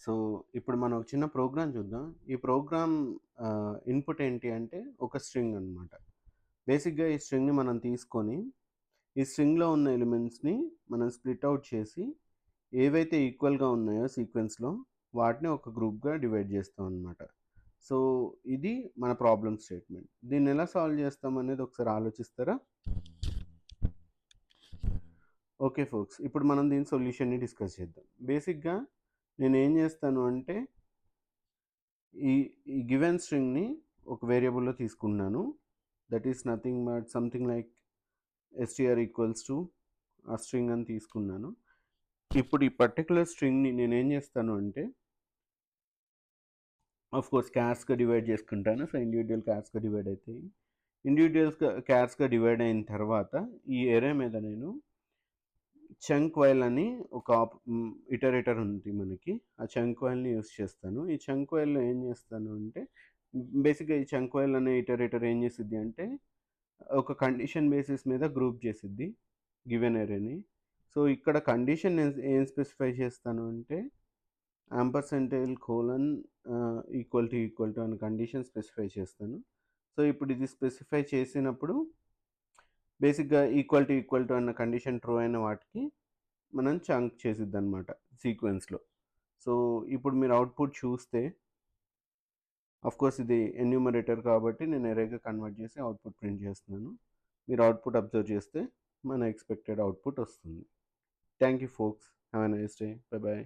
So, ఇప్పుడు మనం ఒక చిన్న ప్రోగ్రామ్ చూద్దాం. ఈ ప్రోగ్రామ్ ఇన్‌పుట్ ఏంటి అంటే ఒక స్ట్రింగ్ అనమాట. బేసిక్‌గా ఈ స్ట్రింగ్‌ని మనం తీసుకొని, ఈ స్ట్రింగ్‌లో ఉన్న ఎలిమెంట్స్‌ని మనం స్ప్లిట్ ఔట్ చేసి, ఏవైతే ఈక్వల్‌గా ఉన్నాయో సీక్వెన్స్‌లో వాటిని ఒక గ్రూప్‌గా డివైడ్ చేస్తాం అనమాట. సో, ఇది మన ప్రాబ్లమ్ స్టేట్‌మెంట్. దీన్నెలా సాల్వ్ చేస్తామనేది ఒకసారి ఆలోచిస్తారా? Okay folks. ఇప్పుడు మనం దీని సొల్యూషన్‌ని డిస్కస్ చేద్దాం. బేసిక్‌గా నేనేం చేస్తాను అంటే ఈ ఈ గివెన్ స్ట్రింగ్‌ని ఒక వేరియబుల్‌లో తీసుకున్నాను. That is nothing but something like STR equals to ఆ స్ట్రింగ్ అని తీసుకున్నాను. ఇప్పుడు ఈ పర్టిక్యులర్ స్ట్రింగ్‌ని నేనేం చేస్తాను అంటే ఆఫ్‌కోర్స్ క్యార్స్‌గా డివైడ్ చేసుకుంటాను. సో, ఇండివిడ్యువల్ క్యార్స్‌గా డివైడ్ అయితాయి. క్యార్స్‌గా డివైడ్ అయిన తర్వాత ఈ అర్రే మీద నేను చంక్ వైల్ అని ఒక ఇటరేటర్ ఉంది మనకి. ఆ చంక్ వైల్‌ని యూజ్ చేస్తాను. ఈ చంక్ వైల్‌లో ఏం చేస్తాను అంటే బేసిక్‌గా ఈ చంక్ వైల్ అనే ఇటరేటర్ ఏం చేసిద్ది అంటే ఒక కండిషన్ బేసిస్ మీద గ్రూప్ చేసిద్ది గివెన్ అర్రేని. సో, ఇక్కడ కండిషన్ ఏం స్పెసిఫై చేస్తాను అంటే యాంపర్సెంటైల్ కోలన్ ఈక్వల్ టు అని కండిషన్ స్పెసిఫై చేస్తాను. సో, ఇప్పుడు ఇది స్పెసిఫై చేసినప్పుడు బేసిక్‌గా ఈక్వల్ టు అన్న కండిషన్ ట్రూ అయిన వాటికి మనం చంక్ చేసిద్దనమాట సీక్వెన్స్‌లో. సో, ఇప్పుడు మీరు అవుట్‌పుట్ చూస్తే ఆఫ్‌కోర్స్ ఇది ఎన్యూమరేటర్ కాబట్టి నేను అర్రేగా కన్వర్ట్ చేసి అవుట్‌పుట్ ప్రింట్ చేస్తున్నాను. మీరు అవుట్‌పుట్ అబ్జర్వ్ చేస్తే మన ఎక్స్‌పెక్టెడ్ అవుట్‌పుట్ వస్తుంది. Thank you folks. Have a nice day. Bye by.